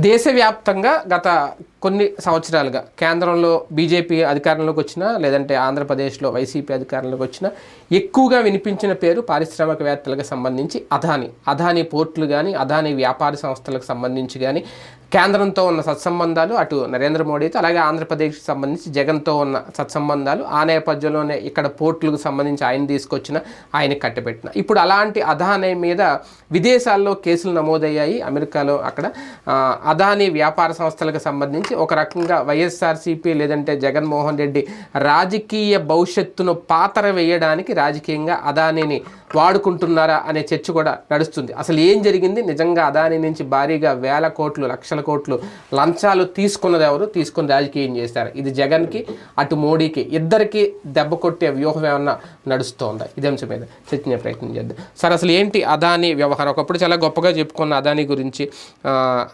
దేశవ్యాప్తంగా గత కొన్ని సంవత్సరాలుగా కేంద్రంలో బీజేపీ అధికారంలోకి వచ్చినా లేదంటే ఆంధ్రప్రదేశ్లో వైసీపీ అధికారంలోకి వచ్చినా ఎక్కువగా వినిపించిన పేరు పారిశ్రామికవేత్తలకు సంబంధించి అదానీ పోర్టులు కానీ అదానీ వ్యాపార సంస్థలకు సంబంధించి కానీ కేంద్రంతో ఉన్న సత్సంబంధాలు అటు నరేంద్ర మోడీతో అలాగే ఆంధ్రప్రదేశ్కి సంబంధించి జగన్తో ఉన్న సత్సంబంధాలు ఆ నేపథ్యంలోనే ఇక్కడ పోర్టులకు సంబంధించి ఆయన తీసుకొచ్చిన ఆయన కట్టబెట్టిన ఇప్పుడు అలాంటి అదానీ మీద విదేశాల్లో కేసులు నమోదయ్యాయి. అమెరికాలో అక్కడ అదానీ వ్యాపార సంస్థలకు సంబంధించి ఒక రకంగా వైఎస్ఆర్సీపీ లేదంటే జగన్మోహన్ రెడ్డి రాజకీయ భవిష్యత్తును పాతర వేయడానికి రాజకీయంగా అదానీని వాడుకుంటున్నారా అనే చర్చ కూడా నడుస్తుంది. అసలు ఏం జరిగింది, నిజంగా అదానీ నుంచి భారీగా వేల కోట్లు లక్షల కోట్లు లంచాలు తీసుకున్నది ఎవరు, తీసుకుని రాజకీయం చేశారు? ఇది జగన్కి అటు మోడీకి ఇద్దరికి దెబ్బ కొట్టే వ్యూహం ఏమన్నా నడుస్తోందా? ఇదే అంశం మీద చర్చించే ప్రయత్నం చేద్దాం. సార్, అసలు ఏంటి అదానీ వ్యవహారం? ఒకప్పుడు చాలా గొప్పగా చెప్పుకున్న అదానీ గురించి,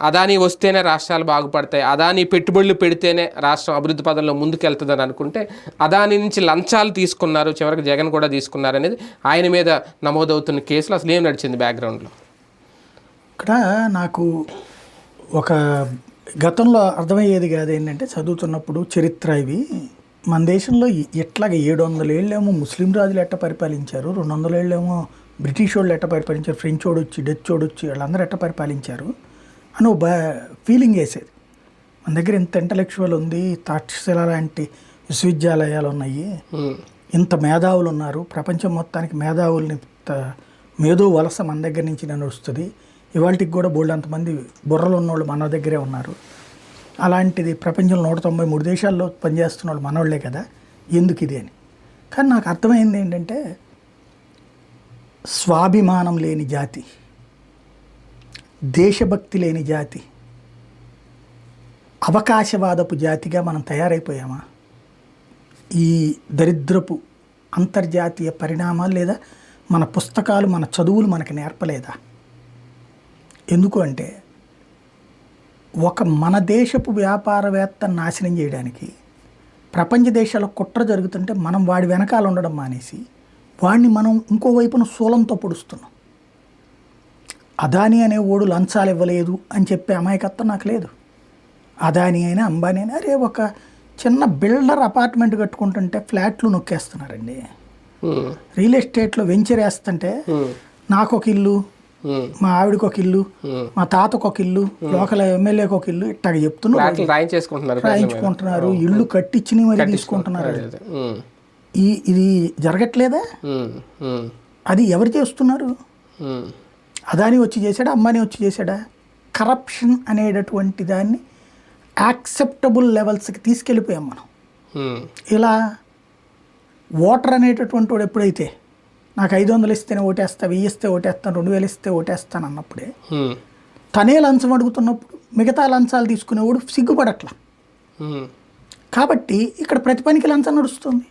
అదానీ వస్తేనే రాష్ట్రాలు బాగుపడతాయి, అదానీ పెట్టుబడులు పెడితేనే రాష్ట్రం అభివృద్ధి పదంలో ముందుకెళ్తుందని అనుకుంటే అదానీ నుంచి లంచాలు తీసుకున్నారు, చివరికి జగన్ కూడా తీసుకున్నారు అనేది ఆయన మీద నమోదవుతున్న కేసులు. అసలు ఏం నడిచింది బ్యాక్గ్రౌండ్లో? ఇక్కడ నాకు ఒక గతంలో అర్థమయ్యేది కాదు ఏంటంటే, చదువుతున్నప్పుడు చరిత్ర ఇవి మన దేశంలో ఎట్లాగా 700 ఏళ్ళేమో ముస్లిం రాజులు ఎట్ట పరిపాలించారు, 200 ఏళ్ళేమో బ్రిటిష్ వాళ్ళు ఎట్ట పరిపాలించారు, ఫ్రెంచ్ వాడు వచ్చి డచ్ వాడు వచ్చి వాళ్ళందరూ ఎట్ట పరిపాలించారు అని ఒక ఫీలింగ్ వేసేది. మన దగ్గర ఇంత ఇంటలెక్చువల్ ఉంది, తక్షశిల లాంటి విశ్వవిద్యాలయాలు ఉన్నాయి, ఇంత మేధావులు ఉన్నారు, ప్రపంచం మొత్తానికి మేధావుల్ని మేధో వలస మన దగ్గర నుంచి నడుస్తుంది, ఇవాళకి కూడా బోల్డ్ అంతమంది బుర్రలు ఉన్నోళ్ళు మన దగ్గరే ఉన్నారు, అలాంటిది ప్రపంచంలో 193 దేశాల్లో పనిచేస్తున్న వాళ్ళు మనోళ్లే కదా, ఎందుకు ఇది అని. కానీ నాకు అర్థమైంది ఏంటంటే, స్వాభిమానం లేని జాతి, దేశభక్తి లేని జాతి, అవకాశవాదపు జాతిగా మనం తయారైపోయామా? ఈ దరిద్రపు అంతర్జాతీయ పరిణామాలు లేదా మన పుస్తకాలు మన చదువులు మనకి నేర్పలేదా? ఎందుకు అంటే, ఒక మన దేశపు వ్యాపారవేత్తను నాశనం చేయడానికి ప్రపంచ దేశాల్లో కుట్ర జరుగుతుంటే మనం వాడి వెనకాల ఉండడం మానేసి వాడిని మనం ఇంకోవైపున శూలంతో పొడుస్తున్నాం. అదానీ అనే ఓడు లంచాలు ఇవ్వలేదు అని చెప్పే అమాయకత్వం నాకు లేదు. అదానీ అయినా అంబానీ అయినా, అరే ఒక చిన్న బిల్డర్ అపార్ట్మెంట్ కట్టుకుంటుంటే ఫ్లాట్లు నొక్కేస్తున్నారండి. రియల్ ఎస్టేట్లో వెంచర్ వేస్తుంటే నాకు ఒక ఇల్లు, మా ఆవిడకి ఒక ఇల్లు, మా తాతకు ఒక ఇల్లు, లోకల్ ఎమ్మెల్యేకి ఒక ఇల్లు, ఇట్టాగ చెప్తున్నారు, రాయించుకుంటున్నారు, ఇల్లు కట్టించి మరి తీసుకుంటున్నారు. ఇది జరగట్లేదా? అది ఎవరు చేస్తున్నారు? అదానీ వచ్చి చేశాడా, అంబానీ వచ్చి చేశాడా? కరప్షన్ అనేటటువంటి దాన్ని యాక్సెప్టబుల్ లెవెల్స్కి తీసుకెళ్ళిపోయాం మనం. ఇలా ఓటర్ అనేటటువంటి వాడు ఎప్పుడైతే నాకు 500 ఇస్తేనే ఓటేస్తా, 1000 ఇస్తే ఓటేస్తాను, 2000 ఇస్తే ఓటేస్తాను అన్నప్పుడే తనే లంచం అడుగుతున్నప్పుడు మిగతా లంచాలు తీసుకునేవాడు సిగ్గుపడట్లా. కాబట్టి ఇక్కడ ప్రతి పనికి లంచం నడుస్తుంది.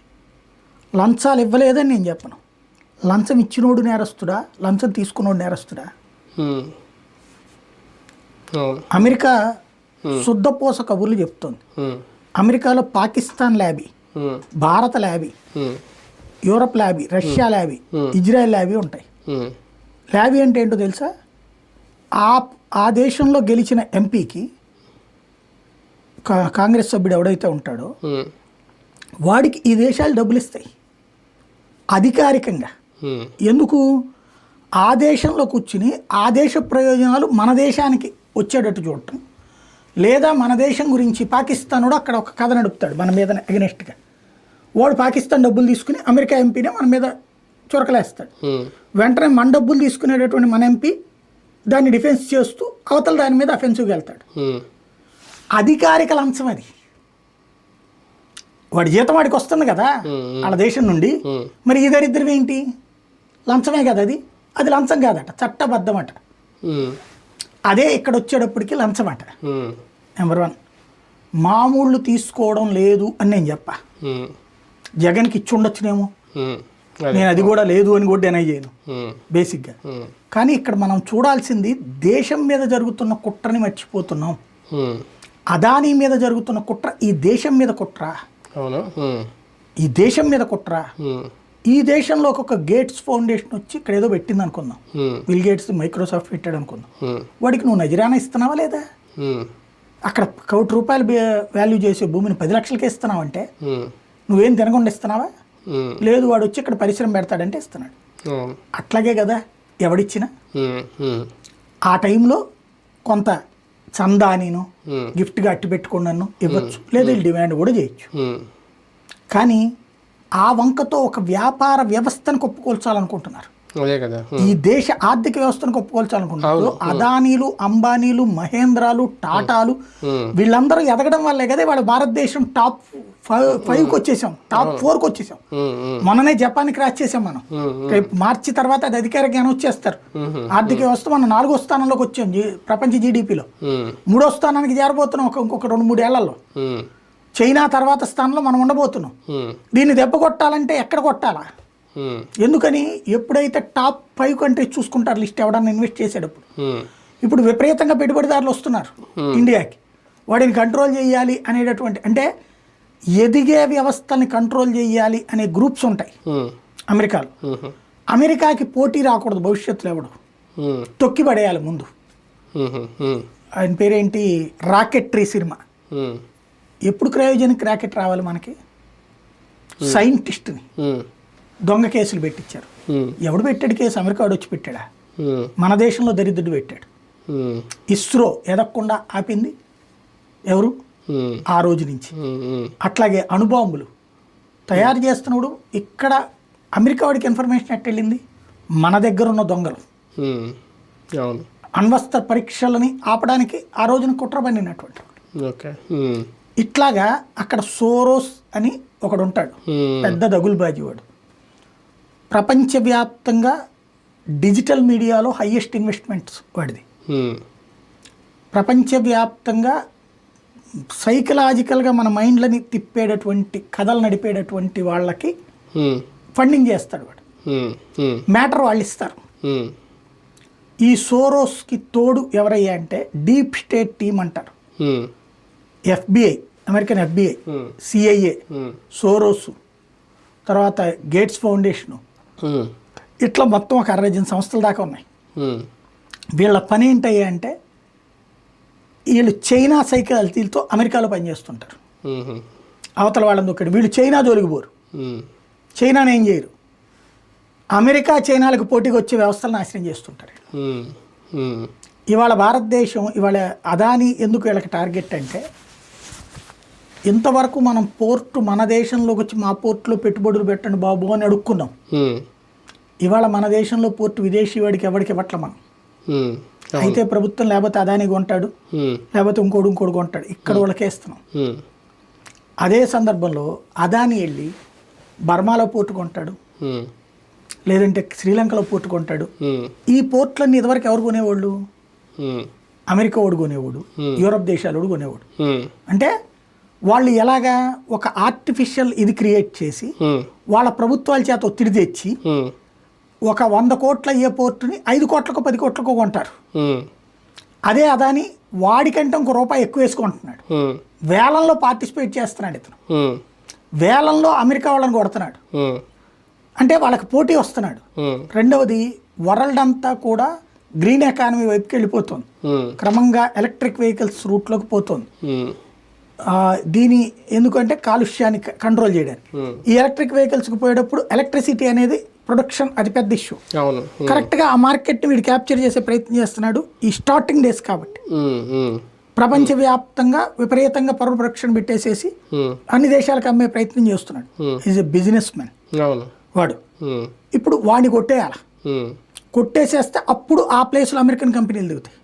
లంచాలు ఇవ్వలేదని నేను చెప్పను. లంచం ఇచ్చినోడు నేరస్తుడా, లంచం తీసుకున్నోడు నేరస్తుడా? అమెరికా శుద్ధపోస కబుర్లు చెప్తుంది. అమెరికాలో పాకిస్తాన్ ల్యాబీ, భారత lobby, Europe lobby, Russia lobby, Israel lobby ఉంటాయి. ల్యాబీ అంటే ఏంటో తెలుసా? ఆ దేశంలో గెలిచిన ఎంపీకి కాంగ్రెస్ సభ్యుడు ఎవడైతే ఉంటాడో వాడికి ఈ దేశాలు డబ్బులు ఇస్తాయి అధికారికంగా. ఎందుకు? ఆ దేశంలో కూర్చుని ఆ దేశ ప్రయోజనాలు మన దేశానికి వచ్చేటట్టు చూడటం, లేదా మన దేశం గురించి పాకిస్తానుడు అక్కడ ఒక కథ నడుపుతాడు మన మీద అగెనిస్ట్గా, వాడు పాకిస్తాన్ డబ్బులు తీసుకుని అమెరికా ఎంపీనే మన మీద చురకలేస్తాడు. వెంటనే మన డబ్బులు తీసుకునేటటువంటి మన ఎంపీ దాన్ని డిఫెన్స్ చేస్తూ అవతల దాని మీద అఫెన్సివ్గా వెళ్తాడు. అధికారిక లంచం అది. వాడి జీతం వాడికి వస్తుంది కదా వాళ్ళ దేశం నుండి, మరి ఈ దరిద్రం ఏంటి? లంచమే కదా అది. అది లంచం కాదట, చట్టబద్ధమట. అదే ఇక్కడ వచ్చేటప్పటికి లంచం అట. నెంబర్ 1 మామూళ్ళు తీసుకోవడం లేదు అని నేను చెప్పా. జగన్కి ఇచ్చి ఉండొచ్చునేమో, నేను అది కూడా లేదు అని కూడా డెనై చేయను బేసిక్గా. కానీ ఇక్కడ మనం చూడాల్సింది దేశం మీద జరుగుతున్న కుట్రని మర్చిపోతున్నాం. అదానీ మీద జరుగుతున్న కుట్ర ఈ దేశం మీద కుట్ర, ఈ దేశం మీద కుట్ర. ఈ దేశంలో ఒక గేట్స్ ఫౌండేషన్ వచ్చి ఇక్కడ ఏదో పెట్టింది అనుకుందాం, బిల్ గేట్స్ మైక్రోసాఫ్ట్ పెట్టాడు అనుకుందాం, వాడికి నువ్వు నజరానా ఇస్తున్నావా లేదా? అక్కడ ₹1 వాల్యూ చేసే భూమిని 10 లక్షలకే ఇస్తున్నావంటే నువ్వేం తినకుండా ఇస్తున్నావా? లేదు, వాడు వచ్చి ఇక్కడ పరిశ్రమ పెడతాడంటే ఇస్తున్నాడు. అట్లాగే కదా ఎవడిచ్చినా. ఆ టైంలో కొంత చందానీను గిఫ్ట్గా అట్టి పెట్టుకున్నాను ఇవ్వచ్చు, లేదా డిమాండ్ కూడా చేయొచ్చు. కానీ ఆ వంకతో ఒక వ్యాపార వ్యవస్థను కొప్పుకోల్చాలనుకుంటున్నారు. ఈ దేశ ఆర్థిక వ్యవస్థను కొప్పుకోల్చాలనుకుంటున్నారు. అదానీలు, అంబానీలు, మహేంద్రాలు, టాటాలు వీళ్ళందరూ ఎదగడం వల్లే కదా వాళ్ళ భారతదేశం టాప్ 5కి వచ్చేసాం, టాప్ 4కి వచ్చేసాం. మొన్ననే జపాన్ క్రాస్ చేసాం మనం. రేపు మార్చి తర్వాత అది అధికారికంగా వచ్చేస్తారు. ఆర్థిక వ్యవస్థ మనం 4వ స్థానంలోకి వచ్చాం ప్రపంచ జీడిపిలో. 3వ స్థానానికి చేరబోతున్నాం ఇంకొక 2-3 ఏళ్లలో. చైనా తర్వాత స్థానంలో మనం ఉండబోతున్నాం. దీన్ని దెబ్బ కొట్టాలంటే ఎక్కడ కొట్టాలా? ఎందుకని ఎప్పుడైతే టాప్ 5 కంట్రీస్ చూసుకుంటారు లిస్ట్ ఎవడన్నా ఇన్వెస్ట్ చేసేటప్పుడు, ఇప్పుడు విపరీతంగా పెట్టుబడిదారులు వస్తున్నారు ఇండియాకి. వాడిని కంట్రోల్ చేయాలి అనేటటువంటి, అంటే ఎదిగే వ్యవస్థని కంట్రోల్ చేయాలి అనే గ్రూప్స్ ఉంటాయి అమెరికాలో. అమెరికాకి పోటీ రాకూడదు భవిష్యత్తులో, ఎవడు తొక్కి పడేయాలి ముందు. ఆయన పేరేంటి, రాకెట్రీ సినిమా. ఎప్పుడు క్రయోజనిక్ రాకెట్ రావాలి మనకి? సైంటిస్ట్ని దొంగ కేసులు పెట్టించారు. ఎవడు పెట్టాడు కేసు? అమెరికా వాడు వచ్చి పెట్టాడా? మన దేశంలో దరిద్రుడు పెట్టాడు. ఇస్రో ఎదగకుండా ఆపింది ఎవరు? ఆ రోజు నుంచి. అట్లాగే అణుబాంబులు తయారు చేస్తున్నప్పుడు ఇక్కడ అమెరికా వాడికి ఇన్ఫర్మేషన్ ఎట్ట వెళ్ళింది? మన దగ్గర ఉన్న దొంగలు అణ్వస్త్ర పరీక్షలని ఆపడానికి ఆ రోజున కుట్ర పన్నినటువంటి. ఇట్లాగా అక్కడ సోరోస్ అని ఒకడు ఉంటాడు, పెద్ద దగులుబాజీ వాడు. ప్రపంచవ్యాప్తంగా డిజిటల్ మీడియాలో హైయెస్ట్ ఇన్వెస్ట్మెంట్స్ వాడిది. ప్రపంచవ్యాప్తంగా సైకలాజికల్గా మన మైండ్లని తిప్పేటటువంటి కథలు నడిపేటటువంటి వాళ్ళకి ఫండింగ్ చేస్తాడు వాడు. మ్యాటర్ వాళ్ళు ఇస్తారు. ఈ సోరోస్కి తోడు ఎవరయ్యా అంటే డీప్ స్టేట్ టీమ్ అంటారు. FBI, American FBI, CIA, Soros, తర్వాత గేట్స్ ఫౌండేషను, ఇట్లా మొత్తం ఒక 60 సంస్థల దాకా ఉన్నాయి. వీళ్ళ పని ఏంటయ్యా అంటే వీళ్ళు చైనా సైకిల్తో అమెరికాలో పనిచేస్తుంటారు. అవతల వాళ్ళని ఒకటి వీళ్ళు చైనా జోలికి పోరు, చైనాని ఏం చేయరు. అమెరికా చైనాలకు పోటీకి వచ్చే వ్యవస్థలు నాశనం చేస్తుంటారు. ఇవాళ భారతదేశం, ఇవాళ అదానీ ఎందుకు వీళ్ళకి టార్గెట్ అంటే, ఇంతవరకు మనం పోర్టు మన దేశంలోకి వచ్చి మా పోర్టులో పెట్టుబడులు పెట్టండి బాబు అని అడుక్కున్నాం. ఇవాళ మన దేశంలో పోర్టు విదేశీ వాడికి ఎవరికి ఇవ్వట్ల మనం. అయితే ప్రభుత్వం లేకపోతే అదానీ కొంటాడు, లేకపోతే ఇంకోడు కొంటాడు. ఇక్కడ వాళ్ళకే ఇస్తున్నాం. అదే సందర్భంలో అదానీ వెళ్ళి బర్మాలో పోర్టు కొంటాడు, లేదంటే శ్రీలంకలో పోర్టు కొంటాడు. ఈ పోర్టులన్నీ ఇదివరకు ఎవరు కొనేవాళ్ళు? అమెరికా వాడు కొనేవాడు, యూరప్ దేశాలు కొనేవాడు. అంటే వాళ్ళు ఎలాగా ఒక ఆర్టిఫిషియల్ ఇది క్రియేట్ చేసి వాళ్ళ ప్రభుత్వాల చేత ఒత్తిడి తెచ్చి ఒక 100 కోట్ల అయ్యే పోర్టుని 5 కోట్లకు 10 కోట్లకు కొంటారు. అదే అదాని వాడికంటే ఇంకో రూపాయి ఎక్కువ వేసుకుంటున్నాడు. వేలంలో పార్టిసిపేట్ చేస్తున్నాడు ఇతను. వేలంలో అమెరికా వాళ్ళని కొడుతున్నాడు. అంటే వాళ్ళకి పోటీ వస్తున్నాడు. రెండవది, వరల్డ్ అంతా కూడా గ్రీన్ ఎకానమీ వైపుకి వెళ్ళిపోతుంది. క్రమంగా ఎలక్ట్రిక్ వెహికల్స్ రూట్లోకి పోతుంది. దీని ఎందుకంటే కాలుష్యాన్ని కంట్రోల్ చేయడానికి. ఈ ఎలక్ట్రిక్ వెహికల్స్కి పోయేటప్పుడు ఎలక్ట్రిసిటీ అనేది ప్రొడక్షన్ అతిపెద్ద ఇష్యూ. కరెక్ట్గా ఆ మార్కెట్ని వీడు క్యాప్చర్ చేసే ప్రయత్నం చేస్తున్నాడు ఈ స్టార్టింగ్ డేస్ కాబట్టి. ప్రపంచవ్యాప్తంగా విపరీతంగా పవర్ ప్రొడక్షన్ పెట్టేసేసి అన్ని దేశాలకు అమ్మే ప్రయత్నం చేస్తున్నాడు. ఈజ్ ఎ బిజినెస్ మ్యాన్ వాడు. ఇప్పుడు వాడిని కొట్టేయాల, కొట్టేసేస్తే అప్పుడు ఆ ప్లేస్లో అమెరికన్ కంపెనీలు దిగుతాయి.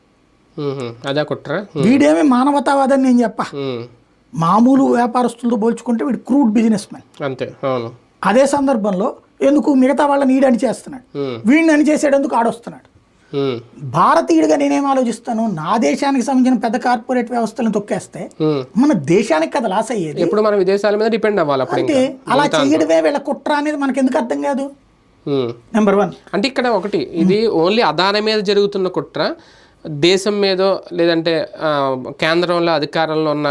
వీడేమి మానవతావాదని నేను చెప్పా, మామూలు వ్యాపారస్తులతో పోల్చుకుంటే వీడు క్రూడ్ బిజినెస్ మ్యాన్ అంతే. అదే సందర్భంలో ఎందుకు మిగతా వాళ్ళని ఈడని చేస్తున్నాడు, వీడిని అని చేసేటందుకు ఆడొస్తున్నాడు. భారతీయుడిగా నేనేం ఆలోచిస్తాను, నా దేశానికి సంబంధించిన పెద్ద కార్పొరేట్ వ్యవస్థలను తొక్కేస్తే మన దేశానికి కదా లాస్ అయ్యేది. ఇప్పుడు మన విదేశాల మీద డిపెండ్ అవ్వాలి. అంటే అలా చేయడమే వీళ్ళ కుట్ర అనేది మనకు ఎందుకు అర్థం కాదు. నెంబర్ 1 అంటే ఇక్కడ ఒకటి, ఇది ఓన్లీ అదాని మీద జరుగుతున్న కుట్ర, దేశం మీదో లేదంటే కేంద్రంలో అధికారంలో ఉన్న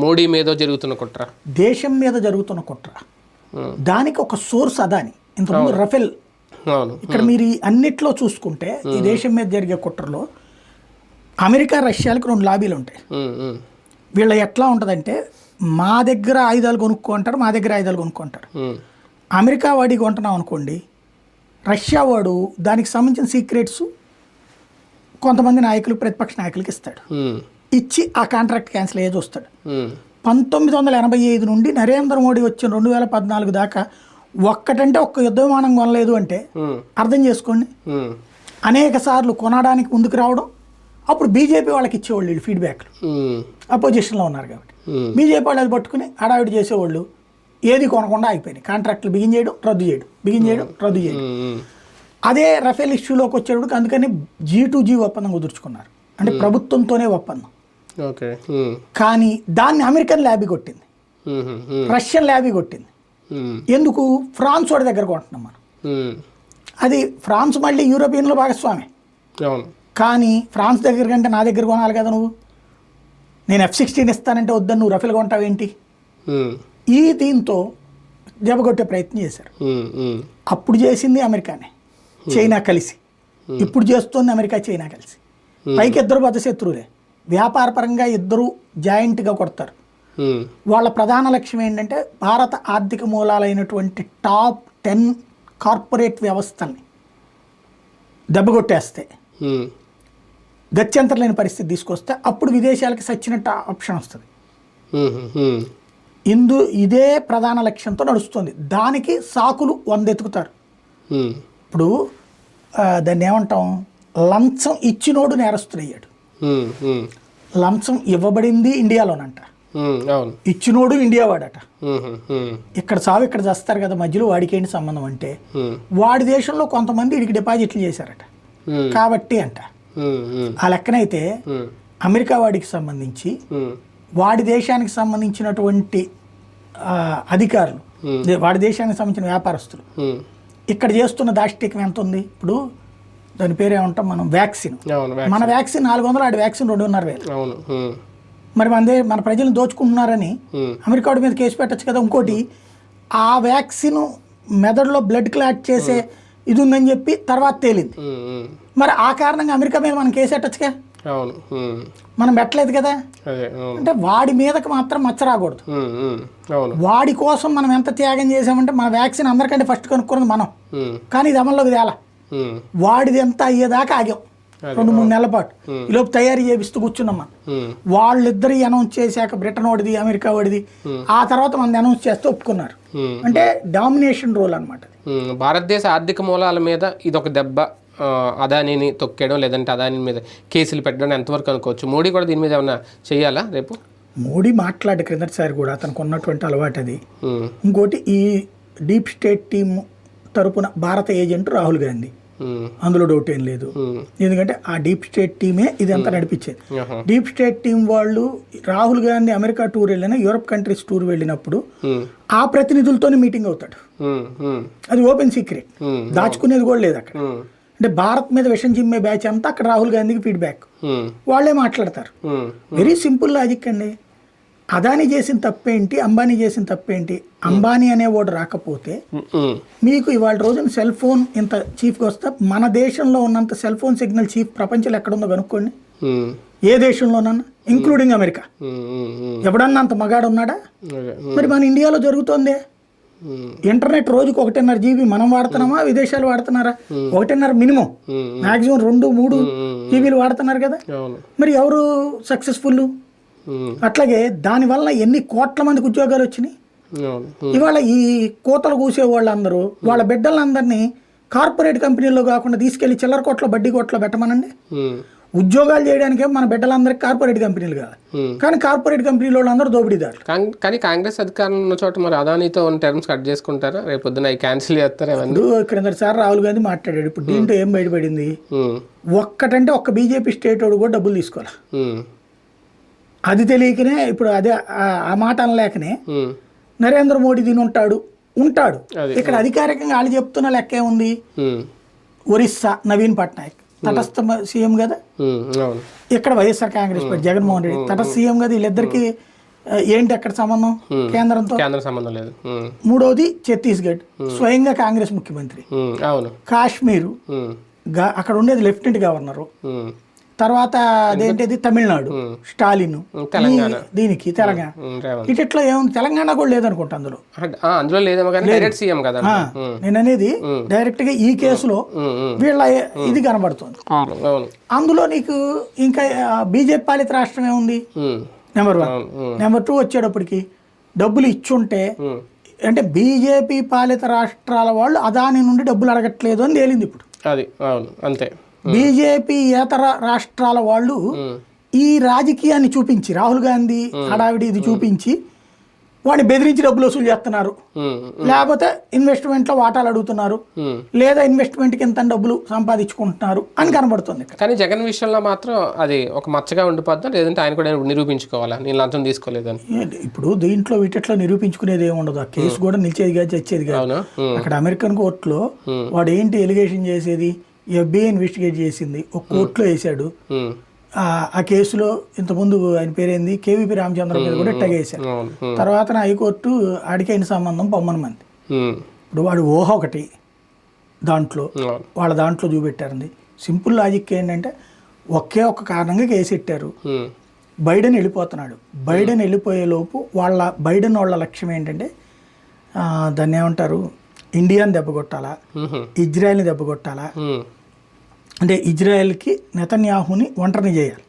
మోడీ మీదో జరుగుతున్న కుట్ర. దేశం మీద జరుగుతున్న కుట్ర, దానికి ఒక సోర్స్ అదాని. ఇంతకుముందు రఫేల్. ఇక్కడ మీరు అన్నిట్లో చూసుకుంటే ఈ దేశం మీద జరిగే కుట్రలో అమెరికా రష్యాలకు 2 లాబీలు ఉంటాయి. వీళ్ళ ఎట్లా ఉంటుందంటే మా దగ్గర ఆయుధాలు కొనుక్కుంటారు, మా దగ్గర ఆయుధాలు కొనుక్కుంటారు. అమెరికా వాడి కొంటున్నాం అనుకోండి, రష్యా వాడు దానికి సంబంధించిన సీక్రెట్స్ కొంతమంది నాయకులు, ప్రతిపక్ష నాయకులకి ఇస్తాడు. ఇచ్చి ఆ కాంట్రాక్ట్ క్యాన్సిల్ అయ్యే చూస్తాడు. 1985 నుండి నరేంద్ర మోడీ వచ్చిన 2014 దాకా ఒక్కటంటే ఒక్క యుద్ధ విమానం కొనలేదు అంటే అర్థం చేసుకోండి. అనేక సార్లు కొనడానికి ముందుకు రావడం, అప్పుడు బీజేపీ వాళ్ళకి ఇచ్చేవాళ్ళు వీళ్ళు ఫీడ్బ్యాక్లు, అపోజిషన్లో ఉన్నారు కాబట్టి. బీజేపీ వాళ్ళు అది పట్టుకుని హడావిడి చేసేవాళ్ళు, ఏది కొనకుండా అయిపోయినాయి. కాంట్రాక్టులు బిగిన్ చేయడం, రద్దు చేయడం, బిగిన్ చేయడం, రద్దు చేయడం. అదే రఫేల్ ఇష్యూలోకి వచ్చేటప్పుడు అందుకని G2G ఒప్పందం కుదుర్చుకున్నారు, అంటే ప్రభుత్వంతోనే ఒప్పందం. కానీ దాన్ని అమెరికన్ ల్యాబీ కొట్టింది, రష్యన్ ల్యాబీ కొట్టింది. ఎందుకు? ఫ్రాన్స్ వాడి దగ్గర కొంటున్నాం మనం. అది ఫ్రాన్స్ మళ్ళీ యూరోపియన్లో భాగస్వామి, కానీ ఫ్రాన్స్ దగ్గర కంటే నా దగ్గర కొనాలి కదా నువ్వు. నేను F-16 ఇస్తానంటే వద్దని నువ్వు రఫేల్ కొంటావేంటి? ఈ దీంతో జబగొట్టే ప్రయత్నం చేశారు. అప్పుడు చేసింది అమెరికానే, చైనా కలిసి. ఇప్పుడు చేస్తోంది అమెరికా, చైనా కలిసి. పైకి ఇద్దరు బద్ధశత్రువులే, వ్యాపారపరంగా ఇద్దరు జాయింట్గా కొడతారు. వాళ్ళ ప్రధాన లక్ష్యం ఏంటంటే భారత ఆర్థిక మూలాలైనటువంటి టాప్ 10 కార్పొరేట్ వ్యవస్థల్ని దెబ్బగొట్టేస్తే, గత్యంతరం లేని పరిస్థితి తీసుకొస్తే అప్పుడు విదేశాలకి సచ్చినట్టు ఆప్షన్ వస్తుంది. ఇదే ప్రధాన లక్ష్యంతో నడుస్తుంది. దానికి సాకులు 100 ఎత్తుకుతారు. ఇప్పుడు దాన్ని ఏమంటాం, లంచం ఇచ్చినోడు నేరస్తుడయ్యాడు. లంచం ఇవ్వబడింది ఇండియాలోనంట, ఇచ్చినోడు ఇండియా వాడట. ఇక్కడ సాగు ఇక్కడ చేస్తారు కదా, మధ్యలో వాడికి ఏంటి సంబంధం అంటే వాడి దేశంలో కొంతమంది వీడికి డిపాజిట్లు చేశారట కాబట్టి అంట. ఆ లెక్కనైతే అమెరికా వాడికి సంబంధించి వాడి దేశానికి సంబంధించినటువంటి అధికారులు, వాడి దేశానికి సంబంధించిన వ్యాపారస్తులు ఇక్కడ చేస్తున్న దాష్టికం ఎంత ఉంది? ఇప్పుడు దాని పేరు ఏమంటాం మనం, వ్యాక్సిన్. మన వ్యాక్సిన్ 400, ఆడి వ్యాక్సిన్ 2,500. మరి మన ప్రజలను దోచుకుంటున్నారని అమెరికా వాడి మీద కేసు పెట్టచ్చు కదా. ఇంకోటి, ఆ వ్యాక్సిన్ మెదడులో బ్లడ్ క్లాట్ చేసే ఇది ఉందని చెప్పి తర్వాత తేలింది. మరి ఆ కారణంగా అమెరికా మీద మనం కేసు పెట్టచ్చుగా, మనం పెట్టలేదు కదా. అంటే వాడి మీదకి మాత్రం మచ్చ రాకూడదు. వాడి కోసం మనం ఎంత త్యాగం చేసామంటే మన వ్యాక్సిన్ అందరికంటే ఫస్ట్ కనుక్కున్నది మనం, కానీ ఇది అమల్లోకి తేలా. వాడిది ఎంత అయ్యేదాకా ఆగాం 2-3 నెలల పాటు. ఈలోపు తయారీ చేపిస్తూ కూర్చున్నాం మనం. వాళ్ళిద్దరు అనౌన్స్ చేశాక బ్రిటన్ వాడిది, అమెరికా వాడిది, ఆ తర్వాత మనం అనౌన్స్ చేస్తే ఒప్పుకున్నారు. అంటే డామినేషన్ రోల్ అనమాట. భారతదేశ ఆర్థిక మూలాల మీద ఇదొక దెబ్బ. అదానిని తొక్కేయడం, లేదంటే అదాని మీద కేసులు పెట్టడం ఎంతవరకు అనుకోవచ్చు? మోడీ కూడా దీని మీద ఏమన్నా చెయ్యాలా రేపు? మోడీ మాట్లాడే క్రిందటిసారి కూడా అతనికి ఉన్నటువంటి అలవాటు అది. ఇంకోటి, ఈ డీప్ స్టేట్ టీమ్ తరపున భారత ఏజెంట్ రాహుల్ గాంధీ, అందులో డౌట్ ఏం లేదు. ఎందుకంటే ఆ డీప్ స్టేట్ టీమే ఇదంతా నడిపించేది. డీప్ స్టేట్ టీం వాళ్ళు రాహుల్ గాంధీ అమెరికా టూర్ వెళ్ళినా, యూరప్ కంట్రీస్ టూర్ వెళ్ళినప్పుడు ఆ ప్రతినిధులతోనే మీటింగ్ అవుతాడు. అది ఓపెన్ సీక్రెట్, దాచుకునేది కూడా లేదు అక్కడ. అంటే భారత్ మీద విషం చిమ్మే బ్యాచ్ అంతా అక్కడ రాహుల్ గాంధీకి ఫీడ్బ్యాక్, వాళ్ళే మాట్లాడతారు. వెరీ సింపుల్ లాజిక్ అండి. అదానీ చేసిన తప్పేంటి, అంబానీ చేసిన తప్పేంటి? అంబానీ అనేవాడు రాకపోతే మీకు ఇవాళ రోజున సెల్ ఫోన్ ఇంత చీఫ్గా వస్తే, మన దేశంలో ఉన్నంత సెల్ ఫోన్ సిగ్నల్ చీఫ్ ప్రపంచంలో ఎక్కడుందో కనుక్కోండి, ఏ దేశంలోనన్నా, ఇంక్లూడింగ్ అమెరికా. ఎవడన్నా అంత మగాడు ఉన్నాడా? మరి మన ఇండియాలో జరుగుతోందే. ఇంటర్నెట్ రోజుకు 1.5 GB మనం వాడుతున్నామా, విదేశాలు వాడుతున్నారా? 1.5 మినిమం, మాక్సిమం 2-3 GB వాడుతున్నారు కదా. మరి ఎవరు సక్సెస్ఫుల్? అట్లాగే దానివల్ల ఎన్ని కోట్ల మందికి ఉద్యోగాలు వచ్చినాయి. ఇవాళ ఈ కోతలు కూసే వాళ్ళందరూ వాళ్ళ బిడ్డలందరినీ కార్పొరేట్ కంపెనీల్లో కాకుండా తీసుకెళ్లి చిల్లర కోట్ల, బడ్డీ కోట్ల పెట్టమనండి. ఉద్యోగాలు చేయడానికే మన బిడ్డలందరికీ కార్పొరేట్ కంపెనీలు కాదు, కానీ కార్పొరేట్ కంపెనీల వాళ్ళందరూ దోపిడీదారులు. కానీ కాంగ్రెస్ అధికారంలో ఉన్న చోట మరి అదానితో టర్మ్స్ కట్ చేసుకుంటారా? రేపు పొద్దున క్యాన్సిల్ చేస్తారా? క్రిందసారి రాహుల్ గాంధీ మాట్లాడాడు. ఇప్పుడు దీంట్లో ఏం బయటపడింది? ఒక్కటంటే ఒక్క బీజేపీ స్టేట్ వాడు కూడా డబ్బులు తీసుకోవాలి. అది తెలియకనే ఇప్పుడు అదే ఆ మాట అనలేకనే నరేంద్ర మోడీ దీని ఉంటాడు. ఇక్కడ అధికారికంగా వాళ్ళు చెప్తున్న లెక్క ఏముంది? ఒరిస్సా నవీన్ పట్నాయక్ తటస్థ సీఎం కదా, ఇక్కడ వైఎస్ఆర్ కాంగ్రెస్ పార్టీ జగన్మోహన్ రెడ్డి తటస్థ సీఎం కదా. వీళ్ళిద్దరికి ఏంటి అక్కడ సంబంధం? కేంద్రంతో సంబంధం లేదు. మూడోది ఛత్తీస్గఢ్, స్వయంగా కాంగ్రెస్ ముఖ్యమంత్రి. కాశ్మీరు, అక్కడ ఉండేది లెఫ్టినెంట్ గవర్నరు. తర్వాత అదేంటిది తమిళనాడు స్టాలిన్, దీనికి తెలంగాణ. ఇట్లా ఏముంది, తెలంగాణ కూడా లేదనుకుంటా అందులో. అందులో లేదేమో కానీ డైరెక్ట్ సీఎం కదా నేను అనేది. డైరెక్ట్ గా ఈ కేసులో వీళ్ళ ఇది కనబడుతుంది. అందులో నీకు ఇంకా బీజేపీ పాలిత రాష్ట్రం ఏముంది, నెంబర్ 1. నెంబర్ 2 వచ్చేటప్పటికి డబ్బులు ఇచ్చుంటే, అంటే బీజేపీ పాలిత రాష్ట్రాల వాళ్ళు అదాని నుండి డబ్బులు అడగట్లేదు అని తేలింది ఇప్పుడు. అది అంతే. బీజేపీ ఏతర రాష్ట్రాల వాళ్ళు ఈ రాజకీయాన్ని చూపించి, రాహుల్ గాంధీ హడావిడి ఇది చూపించి వాడిని బెదిరించి డబ్బులు వసూలు చేస్తున్నారు, లేకపోతే ఇన్వెస్ట్మెంట్లో వాటాలు అడుగుతున్నారు, లేదా ఇన్వెస్ట్మెంట్కి ఎంత డబ్బులు సంపాదించుకుంటున్నారు అని కనబడుతుంది. కానీ జగన్ విషయంలో మాత్రం అది ఒక మచ్చగా ఉండిపోద్దా, లేదంటే ఆయన కూడా నిరూపించుకోవాలా నేను లంచం తీసుకోలేదని? ఇప్పుడు దీంట్లో వీటిట్లో నిరూపించుకునేది ఏమి ఉండదు. ఆ కేసు కూడా నిలిచేది కాదు, చచ్చేది కాదు. అక్కడ అమెరికన్ కోర్టులో వాడు ఏంటి ఎలిగేషన్ చేసేది, FBI ఇన్వెస్టిగేట్ చేసింది, ఒక కోర్టులో వేసాడు. ఆ కేసులో ఇంతకుముందు ఆయన పేరేంది KVP రామచంద్ర మీద కూడా ఇట్టగా వేశారు. తర్వాత హైకోర్టు ఆడికైన సంబంధం పొమ్మని మంది. ఇప్పుడు వాడు ఊహ ఒకటి దాంట్లో, వాళ్ళ దాంట్లో చూపెట్టారండి. సింపుల్ లాజిక్ ఏంటంటే ఒకే ఒక కారణంగా కేసు పెట్టారు. బైడెన్ వెళ్ళిపోతున్నాడు. బైడెన్ వెళ్ళిపోయేలోపు బైడెన్ వాళ్ళ లక్ష్యం ఏంటంటే దాన్ని ఏమంటారు, ఇండియాని దెబ్బకొట్టాలా, ఇజ్రాయెల్ని దెబ్బకొట్టాలా, అంటే ఇజ్రాయెల్కి నెతన్యాహుని ఒంటరిని చేయాలి,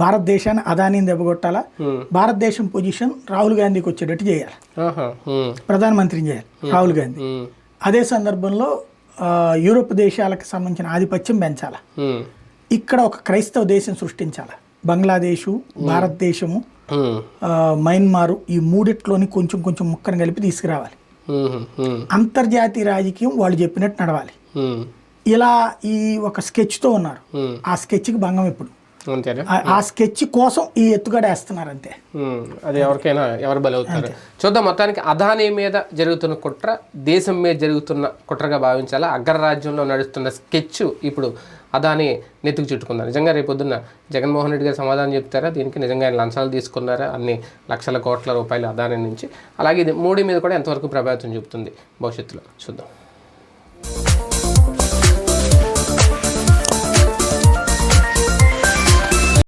భారతదేశాన్ని అదానీని దెబ్బకొట్టాలా, భారతదేశం పొజిషన్ రాహుల్ గాంధీకి వచ్చేటట్టు చేయాలి, ప్రధానమంత్రిని చేయాలి రాహుల్ గాంధీ. అదే సందర్భంలో యూరోప్ దేశాలకు సంబంధించిన ఆధిపత్యం పెంచాలి. ఇక్కడ ఒక క్రైస్తవ దేశం సృష్టించాలి. బంగ్లాదేశు, భారతదేశము, మయన్మారు, ఈ మూడిట్లోని కొంచెం కొంచెం ముక్కను కలిపి తీసుకురావాలి. అంతర్జాతీయ రాజకీయం వాళ్ళు చెప్పినట్టు నడవాలి. ఇలా ఈ ఒక స్కెచ్తో ఉన్నారు. ఆ స్కెచ్కి భంగం ఇప్పుడు, ఆ స్కెచ్ కోసం ఈ ఎత్తుగడ వేస్తున్నారు అంతే. అది ఎవరికైనా ఎవరు బలవుతారు చూద్దాం. మొత్తానికి అదానీ మీద జరుగుతున్న కుట్ర దేశం మీద జరుగుతున్న కుట్రగా భావించాలా. అగ్రరాజ్యంలో నడుస్తున్న స్కెచ్ ఇప్పుడు అదానీ నెత్తుకు చుట్టుకుందా? నిజంగా రేపొద్దున్న జగన్మోహన్ రెడ్డి గారు సమాధానం చెప్తారా దీనికి? నిజంగా ఆయన లంచాలు తీసుకున్నారా అన్ని లక్షల కోట్ల రూపాయలు అదానీ నుంచి? అలాగే ఇది మోడీ మీద కూడా ఎంతవరకు ప్రభావితం చూపుతుంది భవిష్యత్తులో చూద్దాం.